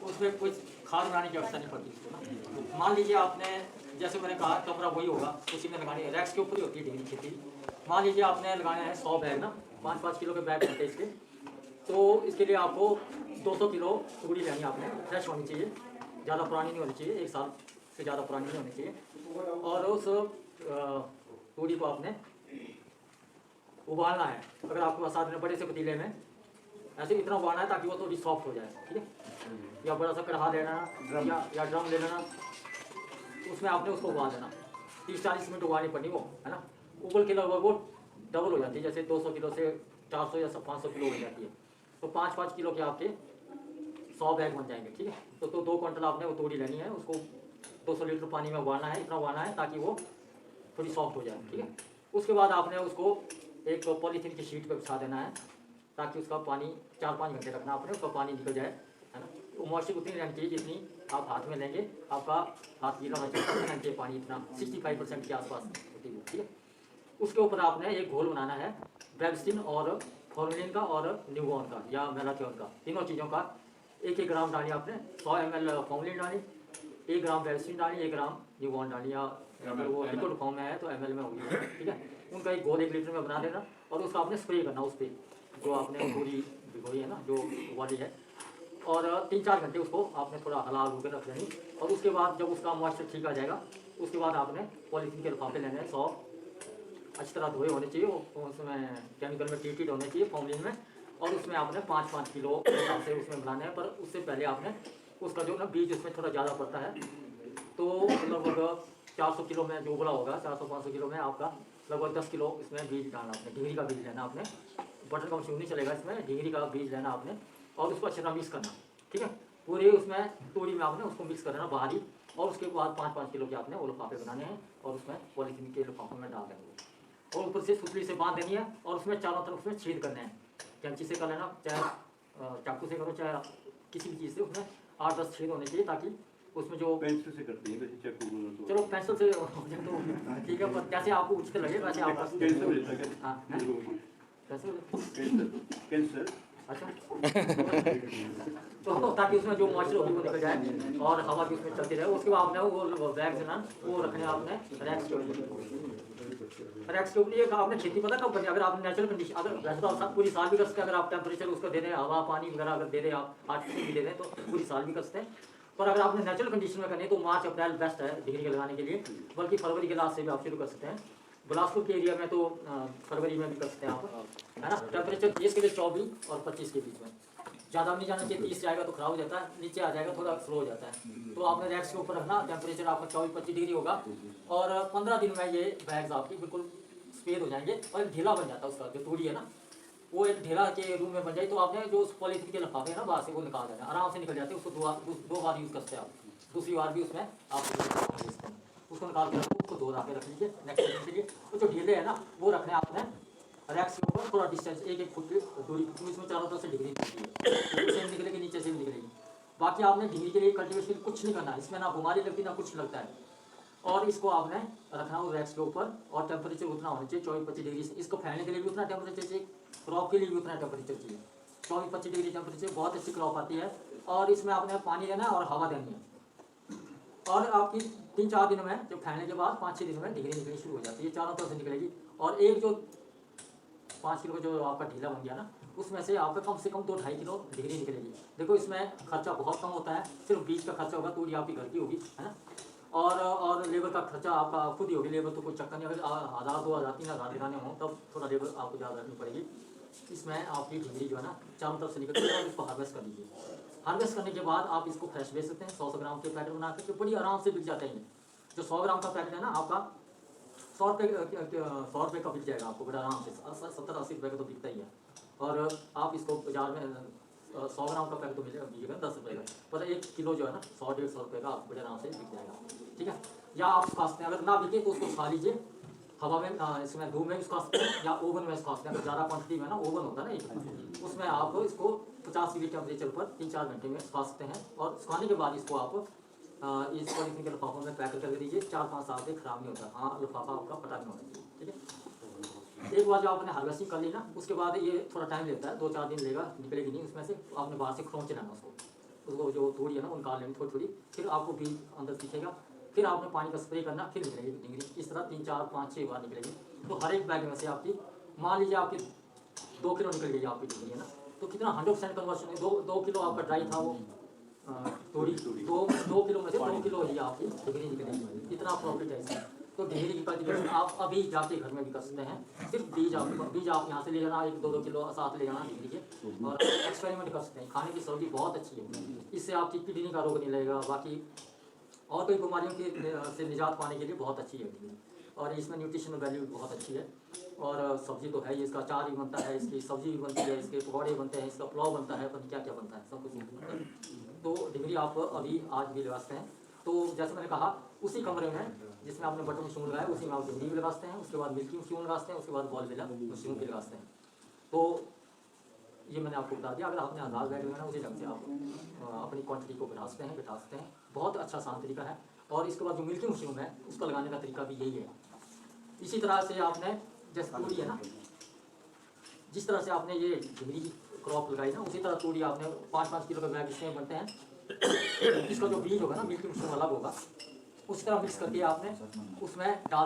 उसमें कुछ खाद बनाने की आवश्यकता नहीं पड़ती उसको ना। मान लीजिए आपने, जैसे मैंने कहा कमरा वही होगा, उसी में लगानी है, रैक्स के ऊपर ही होती है डिग्री खेती। मान लीजिए आपने लगाना है 100 बैग ना, 5-5 किलो के बैग बनते हैं इसके। तो इसके लिए आपको 200 किलो तूड़ी लेनी है आपने, फ्रेश होनी चाहिए, ज़्यादा पुरानी नहीं होनी चाहिए, 1 साल से ज़्यादा पुरानी नहीं होनी चाहिए। और उस तूड़ी को आपने उबालना है। अगर आपके पास साथ में बड़े से पतीले में ऐसे इतना उबालना है ताकि वो थोड़ी सॉफ्ट हो जाए, ठीक है। या बड़ा सा कढ़ा लेना या ड्रम ले लेना, उसमें आपने उसको उबाल देना, 30-40 मिनट उबालनी पड़नी वो, है ना। उबल के लगभग वो डबल हो जाती है, जैसे 200 किलो से 400 या 500 किलो हो जाती है। तो 5-5 किलो के आपके 100 बैग बन जाएंगे, ठीक है। तो 2 क्विंटल आपने वो तूड़ी लेनी है, उसको 200 लीटर पानी में उबालना है, इतना उबालना है ताकि वो थोड़ी सॉफ्ट हो जाए, ठीक है। उसके बाद आपने उसको एक पॉलीथीन की शीट पर बिछा देना है ताकि उसका पानी 4-5 घंटे रखना आपने, उसका पानी निकल जाए, है ना। तो मॉइस्चर उतनी रहनी चाहिए जितनी आप हाथ में लेंगे, आपका हाथ गीला होना चाहिए पानी इतना 65% के आसपास होती है, ठीक है। उसके ऊपर आपने एक घोल बनाना है ब्रेबस्टिन और फॉर्मेलिन का और न्यूबॉर्न का या मेलाथियोन का, तीनों चीज़ों का 1-1 ग्राम डाली आपने। 100 ml फॉर्मेलिन डाली, 1 ग्राम ब्रेबस्टिन डाली, 1 ग्राम न्यूबॉर्न डाली, या अगर वो लिक्विड फॉर्म में है तो ml में होगी, ठीक है। उनका एक घोल 1 लीटर में बना देना और उसका आपने स्प्रे करना उस पर, जो आपने पूरी भिगोई है ना, जो उबाली है। और 3-4 घंटे उसको आपने थोड़ा हला हलू के रख देनी। और उसके बाद जब उसका मॉइस्चर ठीक आ जाएगा, उसके बाद आपने पॉलीथीन के लिफाफे लेने हैं 100, अच्छी तरह धोए होने चाहिए, वो उसमें केमिकल में ट्रीटेड होने चाहिए फॉर्मेलिन में। और उसमें आपने 5-5 किलो के हिसाब से उसमें बनाने हैं, पर उससे पहले आपने उसका जो ना बीज उसमें थोड़ा ज़्यादा पड़ता है, तो लगभग 400 किलो में जो उबला होगा, 400-500 किलो में आपका लगभग 10 किलो इसमें बीज डालना आपने, डिंगरी का बीज लेना आपने। बटन का मशरूम नहीं चलेगा इसमें, डिंगरी का बीज लेना आपने और उसको अच्छी तरह मिक्स करना, ठीक है। पूरे उसमें तूड़ी में आपने उसको मिक्स करना बाहरी। और उसके बाद 5-5 किलो के आपने वो लिफाफे बनाने हैं और उसमें पॉलीथीन के लिफाफों में डाल देंगे और ऊपर से सुतली से बांध देनी है और उसमें चारों तरफ उसमें छेद करने हैं। कैंची से कर लेना, चाहे चाकू से करो, चाहे किसी भी चीज़ से, उसमें 8-10 छेद होने चाहिए ताकि उसमें जो पेंसिल से करते हैं वैसे चाकू, चलो पेंसिल से हो जाए तो ठीक है, पर जैसे आपको उचित लगे वैसे आप कैंसर हाँ कैंसर अच्छा तो ताकि उसमें जो मॉइस्चर होगी वो निकल जाए और हवा भी उसमें चलती रहे। उसके बाद आपने वो बैग जो ना वो रखने आपने रैक्स के ऊपर। रैक्स के ऊपर ये आपने खेती पता कब करनी है, अगर आपने नेचुरल कंडीशन, अगर वैसे तो आप पूरी साल भी कर सकते हैं, अगर आप टेम्परेचर उसको दे दें, हवा पानी वगैरह अगर दे दें, आप आर्टिफिशियल भी दे दें तो पूरी साल भी कर सकते हैं। पर अगर आपने नेचुरल कंडीशन में करनी है तो मार्च अप्रैल बेस्ट है डिग्री के लगाने के लिए, बल्कि फरवरी के लास्ट से भी आप शुरू कर सकते हैं। बिलासपुर के एरिया में तो फरवरी में भी कर सकते हैं आप, है ना। टेम्परेचर 30 के लिए 24 और 25 के बीच में, ज़्यादा नहीं जाना चाहिए, 30 जाएगा तो खराब हो जाता है, नीचे आ जाएगा थोड़ा स्लो हो जाता है। तो आपने रैक्स के ऊपर रखना, टेम्परेचर आपका 24-25 डिग्री होगा और 15 दिन में ये बैग्स आपकी बिल्कुल सफ़ेद हो जाएंगे और एक ढीला बन जाता है उसका जो तूड़ी है ना, वो एक ढेला के रूम में बन जाए। तो आपने जो उस पॉलीथीन के लिफाफे है ना बाहर से वो निकाल देना, आराम से निकल जाते हैं, उसको 2 बार यूज़ करते हैं आप, दूसरी बार भी उसमें आप उसको निकाल के रखो, उसको 2 राखें रख लीजिए नेक्स्ट टाइम के लिए। तो जो ढीले है ना वो रखने आपने रैक्स के ऊपर थोड़ा डिस्टेंस 1-1 फुट की दूरी, क्योंकि इसमें चारों तरफ से डिग्री ऊपर से निकलेगी नीचे से भी निकलेगी। बाकी आपने डिग्री के लिए कल्टीवेशन कुछ नहीं करना, इसमें ना बीमारी लगती ना कुछ लगता है। और इसको आपने रखना हो रैक्स के ऊपर और टेम्परेचर उतना होना चाहिए 24-25 डिग्री से। इसको फैलने के लिए भी उतना टेम्परेचर चाहिए, क्रॉप के लिए भी उतना टेम्परेचर चाहिए। 24-25 डिग्री टेम्परेचर बहुत अच्छी क्रॉप आती है। और इसमें आपने पानी देना है और हवा देनी है। और आपकी 3-4 दिनों में जब फैलने के बाद 5-6 दिनों में डिग्री निकलनी शुरू हो जाती है, चारों तरफ से निकलेगी। और एक जो 5 किलो जो आपका ढीला बन गया ना, उसमें से आपका कम से कम 2-2.5 किलो डिग्री निकलेगी। देखो इसमें खर्चा बहुत कम होता है, सिर्फ बीज का खर्चा होगा, तूड़ी आपकी घर की होगी, है ना। और लेबर का खर्चा आपका खुद ही होगी, लेबर तो कोई चक्कर नहीं, अगर 1000, 2000, 3000 दिखाने हों तब थोड़ा लेबर आपको ज़्यादा रखनी पड़ेगी। इसमें आपकी डिग्री जो है ना चारों तरफ से निकलती है और इसको हार्वेस्ट कर लीजिए। हार्वेस्ट करने के बाद आप इसको फ्रेश बेच सकते हैं, 100 ग्राम के पैकेट बना के बड़ी आराम से बिक जाते हैं। जो 100 ग्राम का पैकेट है ना आपका 100 रुपये का बिक जाएगा आपको बड़ा आराम से, 70-80 रुपये का तो बिकता ही है। और आप इसको बाजार में 100 ग्राम का पैकेट तो मिलेगा 10 रुपये का, पर 1 किलो जो है ना 100-150 रुपये का आपको बड़े आराम से बिक जाएगा, ठीक है। या आप खा सकते हैं, अगर ना बिके तो उसको खा लीजिए, हवा में इसमें धूप में इसको खा सकते हैं या ओवन में इसको खा सकते हैं। अगर ज़्यादा क्वांटिटी में ना ओवन होता है ना एक, उसमें आप इसको 50 डिग्री टेम्परेचर पर 3-4 घंटे में सुखा सकते हैं। और सुखाने के बाद इसको आप इस पॉलीथीन के लिफाफों में पैक करके दीजिए, 4-5 साल तक खराब नहीं होता। हाँ, लिफाफा आपका फटा नहीं होना चाहिए, ठीक है। एक बार जो आपने हार्वेस्टिंग कर ली ना, उसके बाद ये थोड़ा टाइम लेता है, 2-4 दिन लेगा, निकलेगी नहीं उसमें से, आपने बाहर से खरोंच लेना उसको, उसको जो तोड़ी है ना वो निकाल लेंगे थोड़ी थोड़ी, फिर आपको बीज अंदर दिखेगा, फिर आपने पानी का स्प्रे करना, फिर निकलेगी डिंगरी। इस तरह 3 4 5 6 बार निकलेगी। तो हर एक बैग में से आपकी मान लीजिए आपकी 2 किलो निकल गई आपकी डिंगरी है ना, तो कितना 100% कन्वर्शन है। 2 किलो आपका ड्राई था वो तोड़ी, 2 किलो में से 2 किलो ही आपकी डिंगरी निकलेगी। इतना प्रॉफिट है इसमें। तो डिंगरी की कल्टीवेशन आप अभी जाके घर में भी कर सकते हैं। सिर्फ बीज आप यहाँ से ले जाना, 1-2 किलो साथ ले जाना डिंगरी के, और एक्सपेरिमेंट कर सकते हैं। खाने की सब्जी बहुत अच्छी है, इससे आपकी किडनी का रोग नहीं लगेगा, बाकी और कई बीमारियों के से निजात पाने के लिए बहुत अच्छी है डिंगरी। और इसमें न्यूट्रिशनल वैल्यू बहुत अच्छी है। और सब्जी तो है ही, इसका अचार भी बनता है, इसकी सब्जी भी बनती है, इसके पकौड़े बनते हैं, इसका पुलाव बनता है, पता क्या क्या बनता है, सब कुछ बनता है। तो डिंगरी आप अभी आज भी लगा सकते हैं। तो जैसे मैंने कहा, उसी कमरे में जिसमें आपने बटन मशरूम लगाया उसी में आप डिंगरी भी लगा सकते हैं, उसके बाद मिल्की मशरूम लगा सकते हैं, उसके बाद बॉल बेला मशरूम भी लगा सकते हैं। तो ये मैंने आपको बता दिया। अगर आपने आधार बैग लगाना उसी ढंग से आप अपनी क्वांटिटी को बिठा सकते हैं। बहुत अच्छा आसान तरीका है। और इसके बाद जो मिल्की मशरूम है उसका लगाने का तरीका भी यही है। इसी तरह से आपने जैसे तोड़ी है ना, जिस तरह से आपने ये डिंगरी क्रॉप लगाई ना, उसी तरह तोड़ी आपने 5-5 किलो का बैग इसमें बनते हैं। इसका जो बीज होगा ना, मिल्की मशरूम अलग होगा, उस तरह मिक्स करके आपने उसमें डाल